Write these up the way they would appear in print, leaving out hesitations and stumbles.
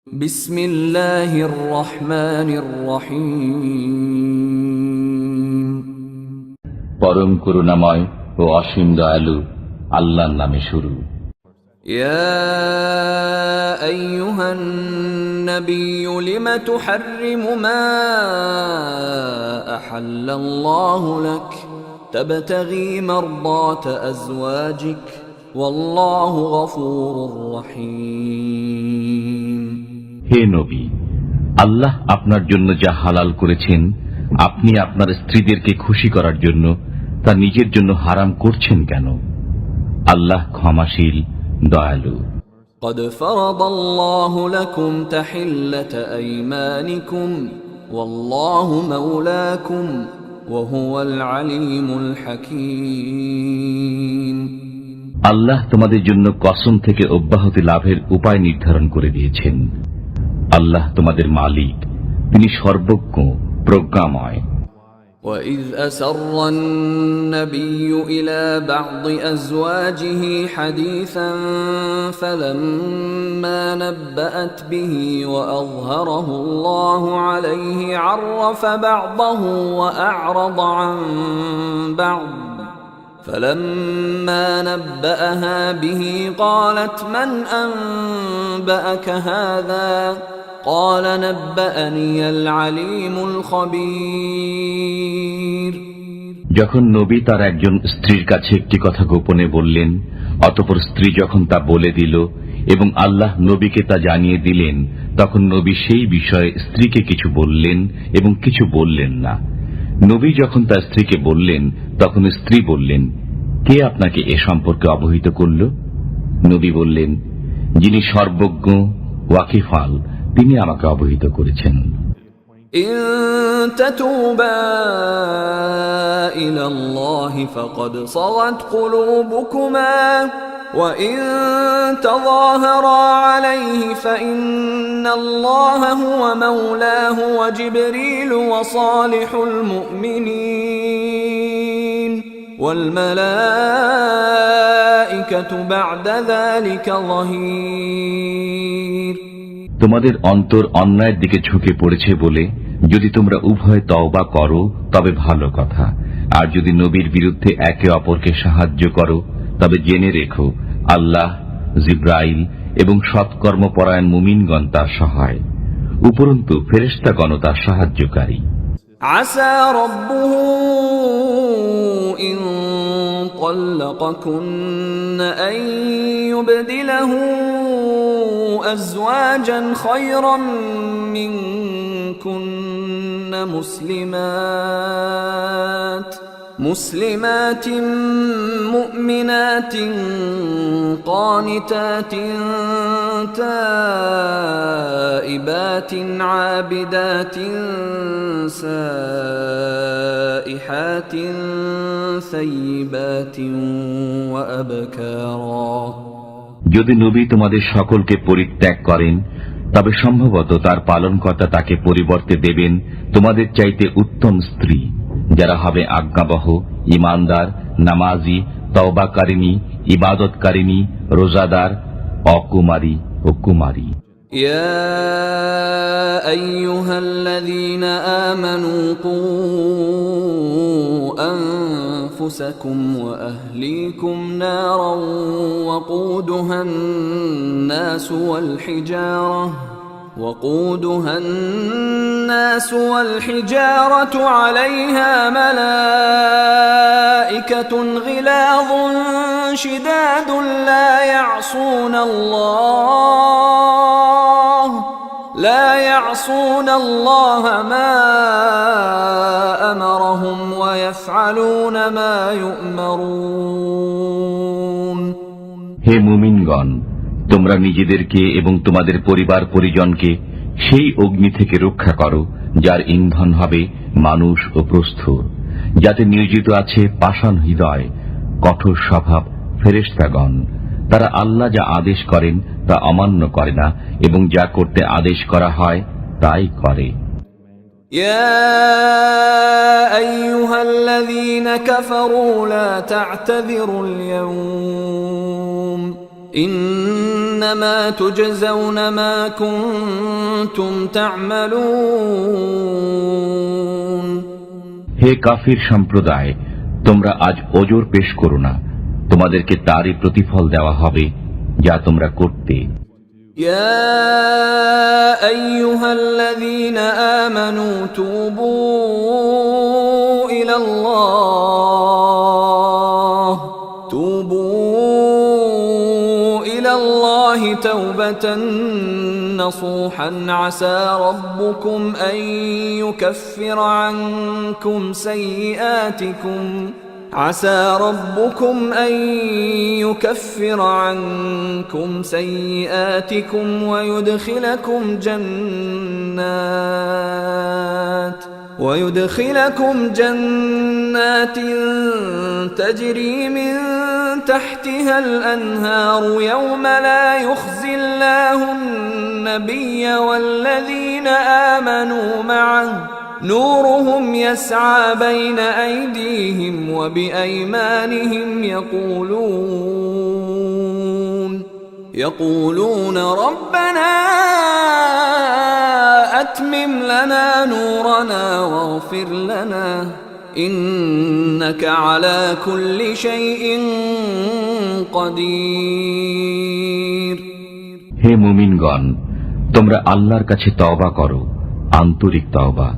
বিসমিল্লাহির রহমানির রহিম। পরম করুণাময় ও অসীম দয়ালু আল্লাহর নামে শুরু। ইয়া আইয়ুহান নাবিয়্যু লিমা তুহাররিমু মা আহাল্লাল্লাহু লাক তাবতাগী মারদাতা আজওয়াজিক ওয়াল্লাহু গফুরুর রহিম। হে নবী, আল্লাহ আপনার জন্য যা হালাল করেছেন আপনি আপনার স্ত্রীদেরকে খুশি করার জন্য তা নিজের জন্য হারাম করছেন কেন? আল্লাহ ক্ষমাশীল, দয়ালু। قد فرض الله لكم تحلة أيمانكم والله مولاكم وهو العليم الحكيم। আল্লাহ তোমাদের জন্য কসম থেকে অব্যাহতি লাভের উপায় নির্ধারণ করে দিয়েছেন। আল্লাহ তোমাদের মালিক, তিনি সর্বজ্ঞ, প্রজ্ঞাময়। وَإِذْ أَسَرَّ النَّبِيُّ إِلَى بَعْضِ أَزْوَاجِهِ حَدِيثًا فَلَمَّا نَبَّأَتْ بِهِ وَأَظْهَرَهُ اللَّهُ عَلَيْهِ عَرَّفَ بَعْضَهُ وَأَعْرَضَ عَن بَعْضٍ فَلَمَّا نَبَّأَهَا بِهِ قَالَتْ مَنْ أَنبَأَكَ هَذَا قال نبأني العليم الخبير। যখন নবী তার একজন স্ত্রীর কাছে একটি কথা গোপনে বললেন, অতঃপর স্ত্রী যখন তা বলে দিল এবং আল্লাহ নবীকে তা জানিয়ে দিলেন, তখন নবী সেই বিষয়ে স্ত্রীকে কিছু বললেন এবং কিছু বললেন না। নবী যখন তার স্ত্রীকে বললেন, তখন স্ত্রী বললেন, কে আপনাকে এ সম্পর্কে অবহিত করল? নবী বললেন, যিনি সর্বজ্ঞ, ওয়াকিফাল, তিনি আমাকে অবহিত করেছেন। ইন তাতুবা ইলাল্লাহি ফাকাদ সাগাত কুলুবুকুমা ওয়া ইন তাযাহারা আলাইহি ফাইন্নাল্লাহা হুয়া মাওলাহু ওয়া জিবরিল ওয়া সালিহুল মুমিনিন ওয়াল মালাইকাতু বা'দা যালিকা যাহির। তোমাদের অন্তর অন্যায়ের দিকে ঝুঁকে পড়েছে বলে যদি তোমরা উভয় তওবা করো তবে ভালো কথা, আর যদি নবীর বিরুদ্ধে একে অপরকে সাহায্য করো তবে জেনে রেখো আল্লাহ, জিব্রাইল এবং সৎকর্মপরায়ণ মুমিনগণ তার সহায়, উপরন্তু ফেরেশতাগণ তার সাহায্যকারী। আসা রাব্বুহু ইন তাল্লাকাকুন্না আন ইউবদিলাহু أزواجا خيرا منكن مسلمات مؤمنات قانتات تائبات عابدات سائحات ثيبات وأبكارا। যদি নবী তোমাদের সকলকে পরিত্যাগ করেন তবে সম্ভবত তার পালনকর্তা তাকে পরিবর্তে দেবেন তোমাদের চাইতে উত্তম স্ত্রী, যারা হবে আজ্ঞাবহ, ঈমানদার, নামাজি, তওবাকারিনী, ইবাদতকারিনী, রোজাদার, অকুমারী ও কুমারী। ইয়া আইয়ুহাল্লাযীনা আমানু কু أنفسكم وأهليكم نارا وقودها الناس والحجارة عليها ملائكة غلاظ شداد لا يعصون الله ما أمرهم ويفعلون ما يؤمرون। হে মুমিনগণ, তোমরা নিজেদেরকে এবং তোমাদের পরিবার পরিজনকে সেই অগ্নি থেকে রক্ষা করো যার ইন্ধন হবে মানুষ ও প্রস্থর, যাতে নিয়োজিত আছে পাষাণ হৃদয়, কঠোর স্বভাব ফেরেশতাগণ। তারা আল্লাহ যা আদেশ করেন তা অমান্য করে না এবং যা করতে আদেশ করা হয় তাই করে। ইয়া আইয়ুহাল্লাযীনা কাফারু লা তা'তাযিরুল ইয়াওম إنما تجزون ما كنتم تعملون হে কাফির সম্প্রদায়, তোমরা আজ ওজর পেশ করো না, তোমাদেরকে তারই প্রতিফল দেওয়া হবে যা তোমরা করতে। يا أيها الذين آمنوا توبوا إلى الله توبة نصوحا عسى ربكم أن يكفر عنكم سيئاتكم ويدخلكم جنات تجري من تحتها الأنهار يوم لا يخزي الله النبي والذين آمنوا معه نورهم يسعى بين أيديهم وبأيمانهم يقولون ربنا أتمم لنا نورنا واغفر لنا إنك على كل شيء قدير হে মুমিনগণ, তোমরা আল্লাহর কাছে তওবা করো, আন্তরিক তওবা।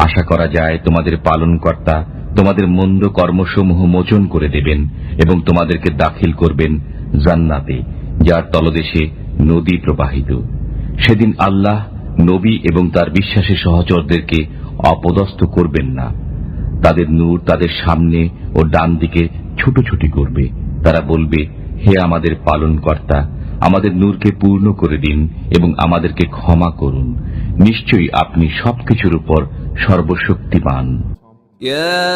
আশা করা যায় তোমাদের পালনকর্তা তোমাদের মন্দ কর্মসমূহ মোচন করে দেবেন এবং তোমাদেরকে দাখিল করবেন জান্নাতে, যার তলদেশে নদী প্রবাহিত। সেদিন আল্লাহ নবী এবং তার বিশ্বাসী সহচরদেরকে অপদস্থ করবেন না। তাদের নূর তাদের সামনে ও ডান দিকে ছুটোছুটি করবে। তারা বলবে, হে আমাদের পালনকর্তা, আমাদের নূরকে পূর্ণ করে দিন এবং আমাদেরকে ক্ষমা করুন। নিশ্চয়ই আপনি সবকিছুর উপর সর্বশক্তিমান। يا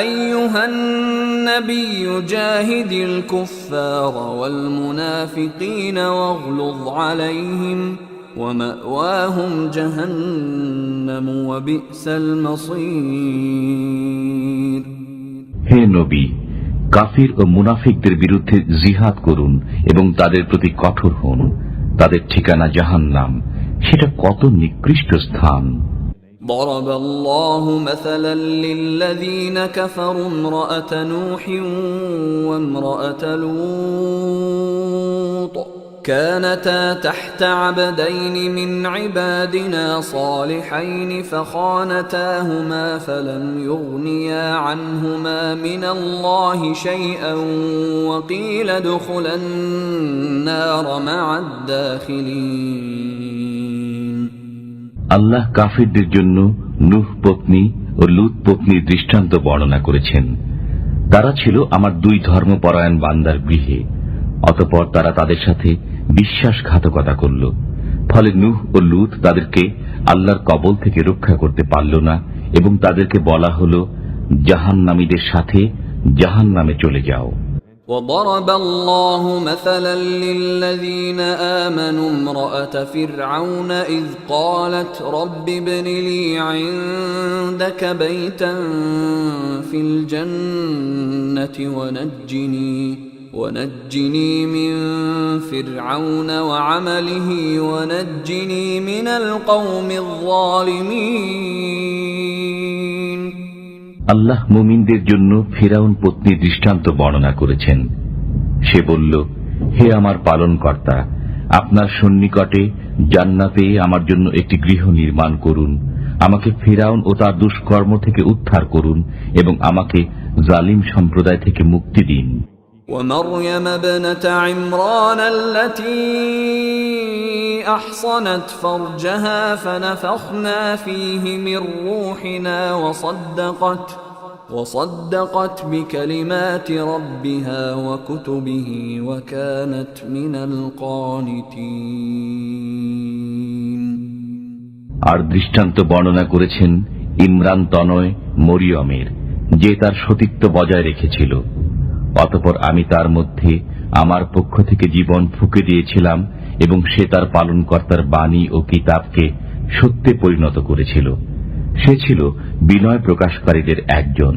أيها النبي جاهد الكفار والمنافقين واغلظ عليهم ومأواهم جهنم وبئس المصير হে নবী, কাফির ও মুনাফিকদের বিরুদ্ধে জিহাদ করুন এবং তাদের প্রতি কঠোর হন। তাদের ঠিকানা জাহান্নাম, সেটা কত নিকৃষ্ট স্থান। ضرب الله مثلا للذين كفروا امرأة نوح وامرأة لوط كانتا تحت عبدين من عبادنا صالحين فخانتاهما فلم يغنيا عنهما من الله شيئا وقيل ادخلا النار مع الداخلين আল্লাহ কাফিরদের জন্য নূহ পত্নী ও লূত পত্নীর দৃষ্টান্ত বর্ণনা করেছেন। তারা ছিল আমার দুই ধর্মপরায়ণ বান্দার গৃহে, অতঃপর তারা তাদের সাথে বিশ্বাসঘাতকতা করল। ফলে নূহ ও লূত তাদেরকে আল্লাহর কবল থেকে রক্ষা করতে পারল না এবং তাদেরকে বলা হল, জাহান্নামীদের সাথে জাহান্নামে চলে যাও। وضرب الله مثلا للذين آمنوا امرأة فرعون إذ قالت رب ابن لي عندك بيتا في الجنة ونجني من فرعون وعمله ونجني من القوم الظالمين আল্লাহ মুমিনদের জন্য ফিরাউন পত্নী দৃষ্টান্ত বর্ণনা করেছেন। সে বলল, হে আমার পালনকর্তা, আপনার সন্নিকটে জান্নাতে আমার জন্য একটি গৃহ নির্মাণ করুন। আমাকে ফিরাউন ও তার দুষ্কর্ম থেকে উদ্ধার করুন এবং আমাকে জালিম সম্প্রদায় থেকে মুক্তি দিন। ومريم ابنة عمران التي أحصنت فرجها فنفخنا فيه من روحنا وصدقت بكلمات ربها وكتبه وكانت من القانتين আর দৃষ্টান্ত বর্ণনা করেছেন ইমরান তনয় মরিয়মের, যে তার সতীত্ব বজায় রেখেছিল। অতঃপর আমি তার মধ্যে আমার পক্ষ থেকে জীবন ফুঁকে দিয়েছিলাম এবং সে তার পালনকর্তার বাণী ও কিতাবকে সত্যে পরিণত করেছিল। সে ছিল বিনয় প্রকাশকারীদের একজন।